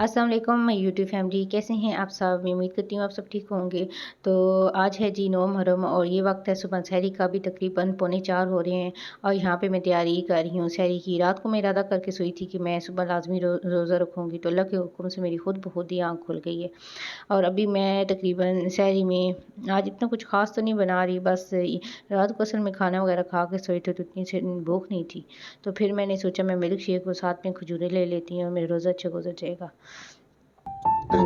अस्सलाम वालेकुम मैं यूट्यूब फैमिली, कैसे हैं आप सब। मैं उम्मीद करती हूँ आप सब ठीक होंगे। तो आज है जी 9 मुहर्रम और ये वक्त है सुबह सहरी का, भी तकरीबन 3:45 हो रहे हैं और यहाँ पे मैं तैयारी कर रही हूँ सहरी की। रात को मैं इरादा करके सोई थी कि मैं सुबह लाजमी रोज़ा रखूँगी, तो अल्लाह के हुक्म से मेरी खुद बहुत ही आँख खुल गई है। और अभी मैं तकरीबन सहरी में आज इतना कुछ ख़ास तो नहीं बना रही, बस रात को असल में खाना वगैरह खा के सोई थी तो इतनी से भूख नहीं थी। तो फिर मैंने सोचा मैं मिल्क शेक और साथ में खजूरें ले लेती हूँ, मेरा रोज़ा अच्छा गुजर जाएगा।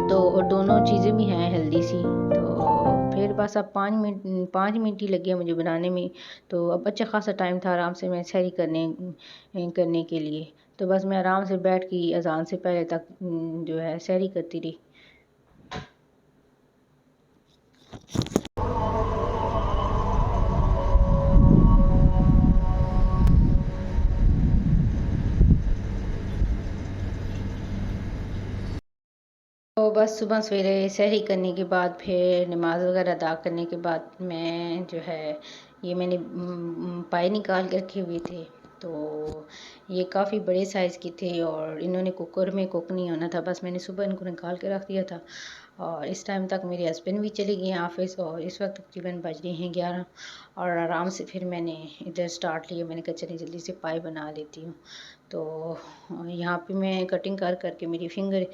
तो और दोनों चीज़ें भी हैं हेल्दी सी। तो फिर बस अब 5 मिनट ही लगे मुझे बनाने में। तो अब अच्छा खासा टाइम था आराम से मैं सहरी करने के लिए। तो बस मैं आराम से बैठ के अज़ान से पहले तक जो है सहरी करती रही। तो बस सुबह सवेरे सहरी करने के बाद फिर नमाज वगैरह अदा करने के बाद मैं जो है ये मैंने पाए निकाल के रखे हुए थे। तो ये काफ़ी बड़े साइज़ की थे और इन्होंने कुकर में कुक नहीं होना था, बस मैंने सुबह इनको निकाल के रख दिया था। और इस टाइम तक मेरे हस्बैंड भी चले गए हैं ऑफिस और इस वक्त तकरीबन बज रहे हैं 11। और आराम से फिर मैंने इधर स्टार्ट लिया, मैंने कहा चलिए जल्दी से पाए बना लेती हूँ। तो यहाँ पे मैं कटिंग कर करके मेरी फिंगर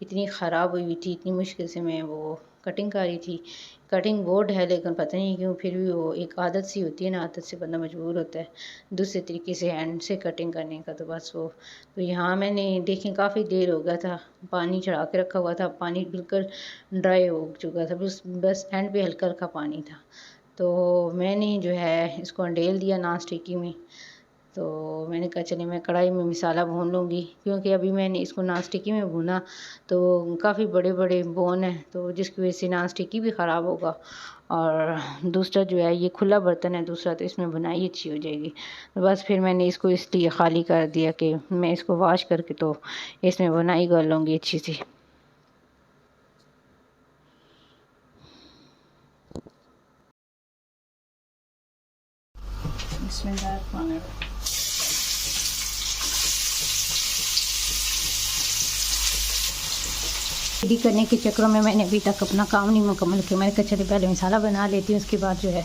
इतनी ख़राब हुई थी, इतनी मुश्किल से मैं वो कटिंग कर रही थी। कटिंग बोर्ड है लेकिन पता नहीं क्यों फिर भी वो एक आदत सी होती है ना, आदत से बंदा मजबूर होता है दूसरे तरीके से हैंड से कटिंग करने का। तो बस वो तो यहाँ मैंने देखें काफ़ी देर हो गया था, पानी चढ़ा के रखा हुआ था, पानी बिल्कुल ड्राई हो चुका था, बस एंड पे हल्का हल्का पानी था। तो मैंने जो है इसको अंडेल दिया नॉन स्टिकी में। तो मैंने कहा चलिए मैं कढ़ाई में मसाला भून लूँगी, क्योंकि अभी मैंने इसको नॉन स्टिकी में भुना तो काफ़ी बड़े बड़े बोन हैं, तो जिसकी वजह से नॉन स्टिकी भी ख़राब होगा और दूसरा जो है ये खुला बर्तन है दूसरा, तो इसमें बुनाई अच्छी हो जाएगी। तो बस फिर मैंने इसको इसलिए ख़ाली कर दिया कि मैं इसको वॉश करके तो इसमें बुनाई कर लूँगी अच्छी सी। इसमें रेडी करने के चक्करों में मैंने अभी तक अपना काम नहीं मुकम्मल किया। मैंने कहा चलिए पहले मसाला बना लेती हूँ, उसके बाद जो है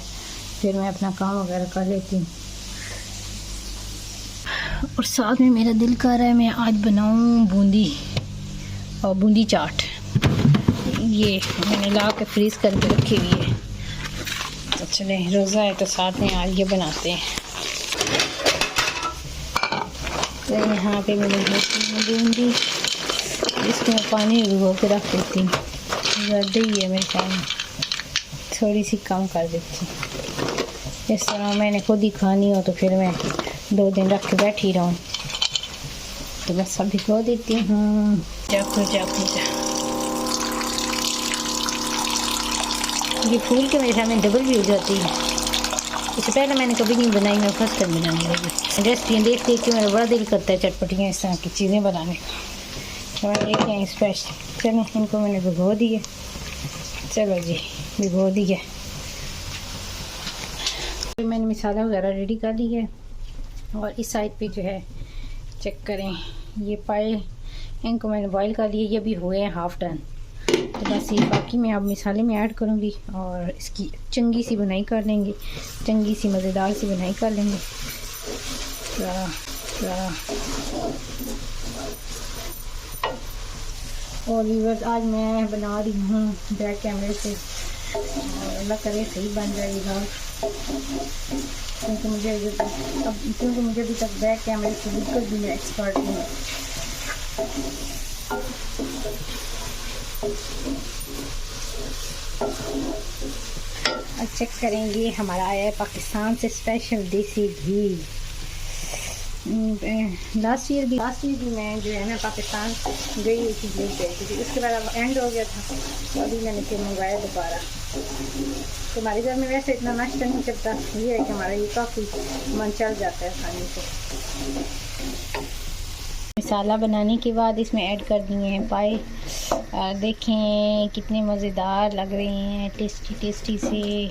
फिर मैं अपना काम वगैरह कर लेती हूँ। और साथ में मेरा दिल कर रहा है मैं आज बनाऊँ बूंदी और बूंदी चाट। ये मैंने ला के फ्रीज़ करके रखी हुई है। तो चलें रोज़ा है तो साथ में आज ये बनाते हैं। तो यहाँ पे मैंने बूंदी, इसको मैं पानी भिगो के रख देती हूँ, ज़्यादा ही है मेरे ख्याल में, थोड़ी सी कम कर देती हूँ। इस तरह मैंने खुद ही खानी हो तो फिर मैं 2 दिन रख के बैठी रहूँ। तो बस सब भिगो देती हूँ। ये फूल के मेरे ख्याल में डबल भी हो जाती है। इससे पहले मैंने कभी नहीं बनाई, मैं फर्स्ट टाइम बनाने लगी। रेसिपी देख देख के मेरा बड़ा दिल करता है चटपटियाँ इस तरह की चीज़ें बनाने का। तो मैंने लेके आई स्पेशल। चलो इनको मैंने भिगो दिए, चलो जी भिगो दिया। तो मैंने मसाला वगैरह रेडी कर लिया है और इस साइड पे जो है चेक करें ये पाए, इनको मैंने बॉईल कर लिया, ये भी हुए हैं हाफ़ डन। तो बस ये बाकी मैं अब मसाले में ऐड करूँगी और इसकी चंगी सी बनाई कर लेंगे, चंगी सी मज़ेदार सी बनाई कर लेंगे। और व्यूअर्स आज मैं बना रही हूँ बैक कैमरे से, और अल्लाह करे सही बन जाएगा, क्योंकि मुझे अभी तक बैक कैमरे से बिल्कुल भी मैं एक्सपर्ट नहीं हूँ। अब चेक करेंगे हमारा आया है पाकिस्तान से स्पेशल देसी घी। लास्ट ईयर भी मैं जो है ना पाकिस्तान गई हुई थी लेके आई थी, उसके बाद अब एंड हो गया था तो अभी मैंने फिर मंगवाया दोबारा। तो हमारे घर में वैसे इतना नाश्ता नहीं चलता, ये है कि हमारा ये काफ़ी मन चल जाता है खाने से। मसाला बनाने के बाद इसमें ऐड कर दिए हैं पाए। देखें कितने मज़ेदार लग रहे हैं, टेस्टी टेस्टी से।